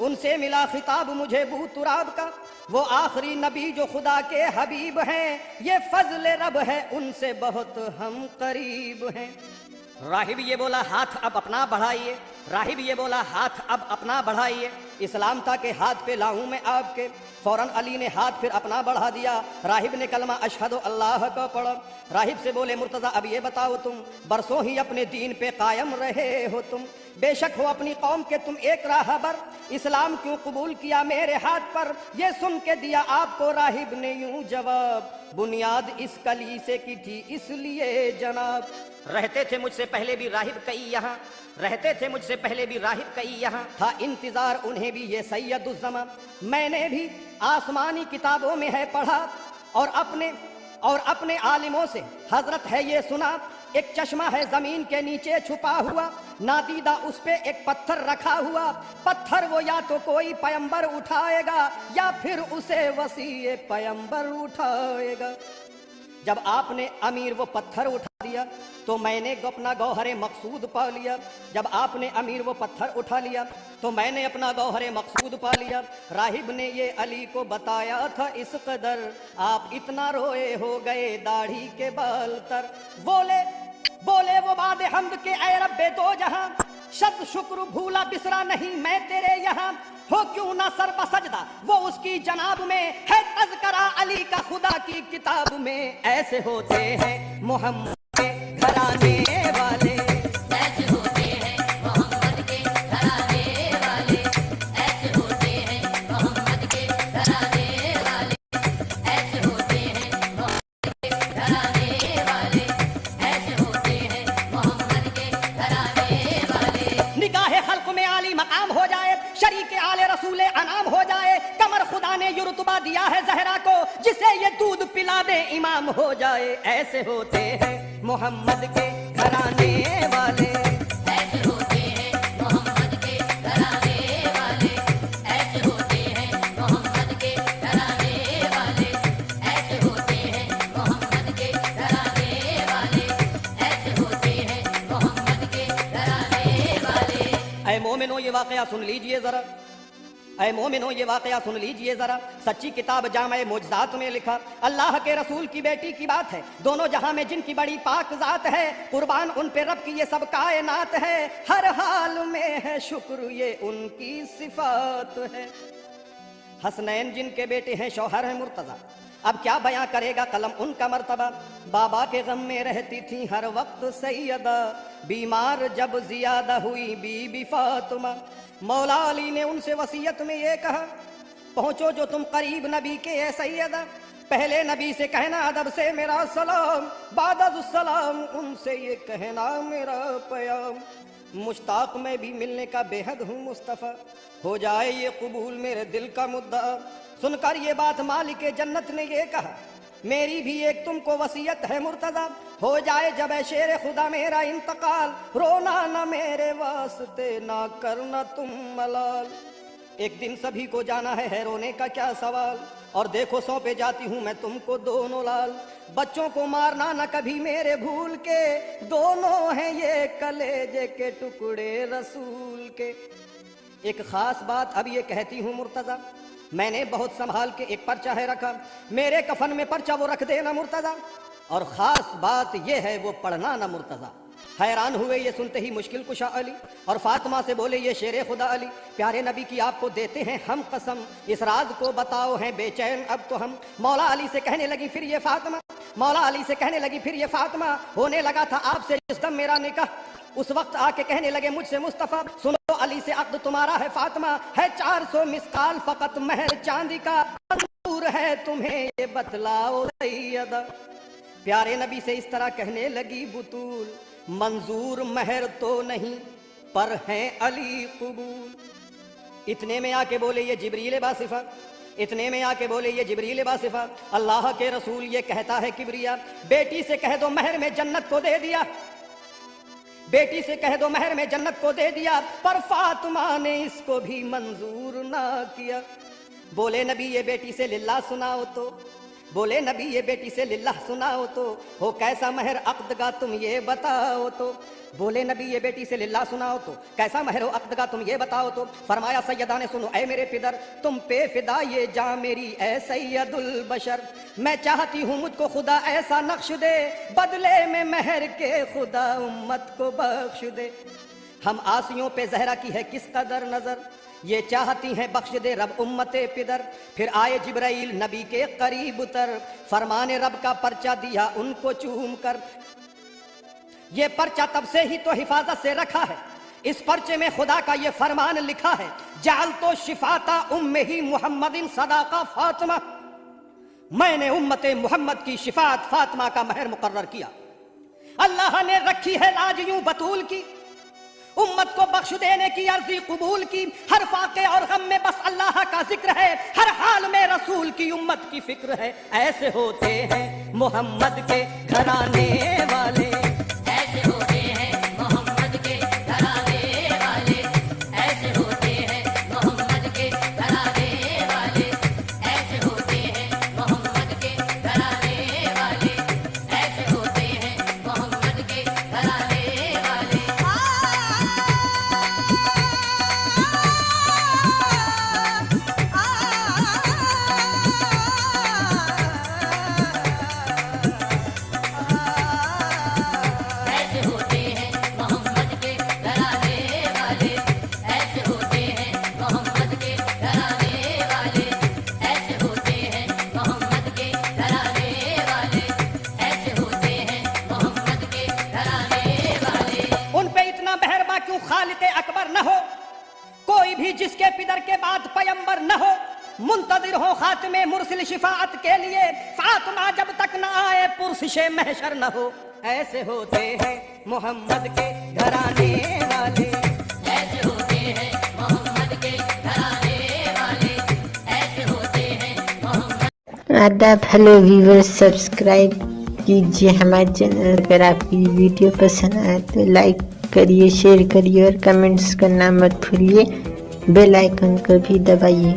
ان سے ملا خطاب مجھے بو تراب کا، وہ آخری نبی جو خدا کے حبیب ہیں، یہ فضل رب ہے ان سے بہت ہم قریب ہیں۔ راہب یہ بولا ہاتھ اب اپنا بڑھائیے، راہب یہ بولا ہاتھ اب اپنا بڑھائیے، اسلام تھا کہ ہاتھ پہ لاؤں میں آپ کے، فوراً علی نے ہاتھ پھر اپنا بڑھا دیا، راہب نے کلمہ اشہد اللہ کا پڑھا۔ راہب سے بولے مرتضیٰ اب یہ بتاؤ تم برسوں ہی اپنے دین پہ قائم رہے ہو، تم بے شک ہو اپنی قوم کے تم ایک راہبر، اسلام کیوں قبول کیا میرے ہاتھ پر؟ یہ سن کے دیا آپ کو راہب نے یوں جواب، بنیاد اس کلیسے کی تھی اس لیے جناب۔ رہتے تھے مجھ سے پہلے بھی راہب کئی یہاں، رہتے تھے مجھ سے پہلے بھی راہب کئی یہاں، تھا انتظار انہیں بھی یہ سید الزماں۔ میں نے بھی آسمانی کتابوں میں ہے پڑھا اور اپنے عالموں سے حضرت ہے یہ سنا، ایک چشمہ ہے زمین کے نیچے چھپا ہوا، نادیدہ اس پہ ایک پتھر رکھا ہوا، پتھر وہ یا تو کوئی پیمبر اٹھائے گا یا پھر اسے وسیع پیمبر اٹھائے گا۔ جب آپ نے امیر وہ پتھر اٹھا دیا تو میں نے اپنا گوہر مقصود پا لیا، جب آپ نے امیر وہ پتھر اٹھا لیا تو میں نے اپنا گوہر مقصود پا لیا۔ راہب نے یہ علی کو بتایا تھا اس قدر، آپ اتنا روئے ہو گئے داڑھی کے بال تر۔ بولے وہ باد حمد کے اے رب دو جہاں، شد شکر بھولا بسرا نہیں میں تیرے یہاں، ہو کیوں نہ سر بسجدہ وہ اس کی جناب میں، ہے تذکرہ علی کا خدا کی کتاب میں۔ ایسے ہوتے ہیں محمد کے گھرانے والے، ایسے ہوتے ہیں محمد کے گھرانے والے، ایسے ہوتے ہیں محمد کے گھرانے والے، ایسے ہوتے ہیں محمد کے گھرانے والے، ایسے ہوتے ہیں محمد کے گھرانے والے۔ نگاہ خلق میں عالی مقام ہو جائے، شریک آل رسول انعام ہو جائے، کمر خدا نے یہ رتبہ دیا ہے زہرا کو، جسے یہ دودھ پلا دے امام ہو جائے۔ ایسے ہوتے ہیں محمد کے گھرانے والے، ایسے ہوتے ہیں محمد کے گھرانے والے، ایسے ہوتے ہیں محمد کے گھرانے والے، ایسے ہوتے ہیں محمد کے گھرانے والے، ایسے ہوتے ہیں محمد کے گھرانے والے۔ اے مومنو یہ واقعہ سن لیجئے ذرا، اے مومنو یہ واقعہ سن لیجئے ذرا، سچی کتاب جامع معجزات میں لکھا اللہ کے رسول کی بیٹی کی بات ہے، دونوں جہاں میں جن کی بڑی پاک ذات ہے، قربان ان پہ رب کی یہ سب کائنات ہے، ہر حال میں ہے شکر یہ ان کی صفات ہے۔ حسنین جن کے بیٹے ہیں شوہر ہیں مرتضیٰ، اب کیا بیاں کرے گا قلم ان کا مرتبہ، بابا کے غم میں رہتی تھی ہر وقت سیدہ، بیمار جب زیادہ ہوئی بی بی فاطمہ، مولا علی نے ان سے وصیت میں یہ کہا، پہنچو جو تم قریب نبی کے اے سیدہ، پہلے نبی سے کہنا ادب سے میرا سلام، بعد از السلام ان سے یہ کہنا میرا پیام، مشتاق میں بھی ملنے کا بے حد ہوں مصطفیٰ، ہو جائے یہ قبول میرے دل کا مدعا۔ سن کر یہ بات مالک جنت نے یہ کہا، میری بھی ایک تم کو وصیت ہے مرتضیٰ، ہو جائے جب اے شیر خدا میرا انتقال، رونا نہ میرے واسطے نہ کرنا تم ملال، ایک دن سبھی کو جانا ہے رونے کا کیا سوال، اور دیکھو سونپے جاتی ہوں میں تم کو دونوں لال، بچوں کو مارنا نہ کبھی میرے بھول کے، دونوں ہیں یہ کلیجے کے ٹکڑے رسول کے۔ ایک خاص بات اب یہ کہتی ہوں مرتضیٰ، میں نے بہت سنبھال کے ایک پرچہ ہے رکھا، میرے کفن میں پرچہ وہ رکھ دینا مرتضیٰ، اور خاص بات یہ ہے وہ پڑھنا نہ مرتضیٰ۔ حیران ہوئے یہ سنتے ہی مشکل کشا علی، اور فاطمہ سے بولے یہ شیر خدا علی، پیارے نبی کی آپ کو دیتے ہیں ہم قسم، اس راز کو بتاؤ ہیں بے چین اب تو ہم۔ مولا علی سے کہنے لگی پھر یہ فاطمہ، مولا علی سے کہنے لگی پھر یہ فاطمہ، ہونے لگا تھا آپ سے جس دم میرا نکاح، اس وقت آ کے کہنے لگے مجھ سے مصطفیٰ، سنو علی سے عقد تمہارا ہے فاطمہ، ہے 400 مسقال فقط مہر چاندی کا، منظور ہے تمہیں یہ بتلاؤ سیدہ۔ پیارے نبی سے اس طرح کہنے لگی بطول، منظور مہر تو نہیں پر ہیں علی قبول۔ اتنے میں آ کے بولے یہ جبریل باصفہ، اتنے میں آ کے بولے یہ جبریل باصفہ، اللہ کے رسول یہ کہتا ہے کبریا، بیٹی سے کہہ دو مہر میں جنت کو دے دیا، بیٹی سے کہہ دو مہر میں جنت کو دے دیا، پر فاطمہ نے اس کو بھی منظور نہ کیا۔ بولے نبی یہ بیٹی سے للہ سناؤ تو، بولے نبی یہ بیٹی سے للہ سناؤ تو ہو کیسا مہر عقد کا تم یہ بتاؤ تو بولے نبی یہ بیٹی سے للہ سناؤ تو کیسا مہر عقد کا تم یہ بتاؤ تو فرمایا سیدہ نے سنو اے میرے پدر تم پہ فدا یہ جاں میری اے سید البشر میں چاہتی ہوں مجھ کو خدا ایسا نقش دے بدلے میں مہر کے خدا امت کو بخش دے ہم آسیوں پہ زہرا کی ہے کس قدر نظر یہ چاہتی ہیں بخش دے رب امت پدر پھر آئے جبرائیل نبی کے قریب اتر فرمان رب کا پرچہ دیا ان کو چوم کر یہ پرچہ تب سے ہی تو حفاظت سے رکھا ہے اس پرچے میں خدا کا یہ فرمان لکھا ہے جعلتو شفاتا امہ محمد صداقہ فاطمہ میں نے امت محمد کی شفاعت فاطمہ کا مہر مقرر کیا اللہ نے رکھی ہے لاج یوں بطول کی امت کو بخش دینے کی عرضی قبول کی ہر فاقے اور غم میں بس اللہ کا ذکر ہے ہر حال میں رسول کی امت کی فکر ہے ایسے ہوتے ہیں محمد کے گھرانے والے ایسے ہوتے ہیں محمد کے گھرانے والے ایسے ہوتے ہیں محمد کے گھرانے والے ایسے ہوتے ہیں محمد کے گھرانے والے ایسے ہوتے ہیں محمد کے گھرانے والے ایسے ہوتے ہیں محمد کے گھرانے والے ایسے ہوتے ہیں محمد کے گھرانے والے ایسے ہوتے ہیں محمد کے گھرانے والے ایسے ہوتے ہیں محمد کے گھرانے والے ان پہ اتنا مہرباں کیوں خالق اکبر نہ ہو کوئی بھی جس کے پدر کے بعد پیمبر نہ ہو منتظر ہو خاتم مرسل شفاعت کے لیے فاطمہ جب تک نہ آئے پرسش محشر نہ ہو ایسے ہوتے ہیں محمد کے گھرانے والے ایسے ہوتے ہیں محمد کے گھرانے والے ایسے ہوتے ہیں محمد آداب ہیلو ویورز سبسکرائب کیجیے ہمارے چینل اگر آپ کی ویڈیو پسند آئے تو لائک کریے شیئر کریے اور کمنٹس کرنا مت بھولیے بیل آئیکن کو بھی دبائیے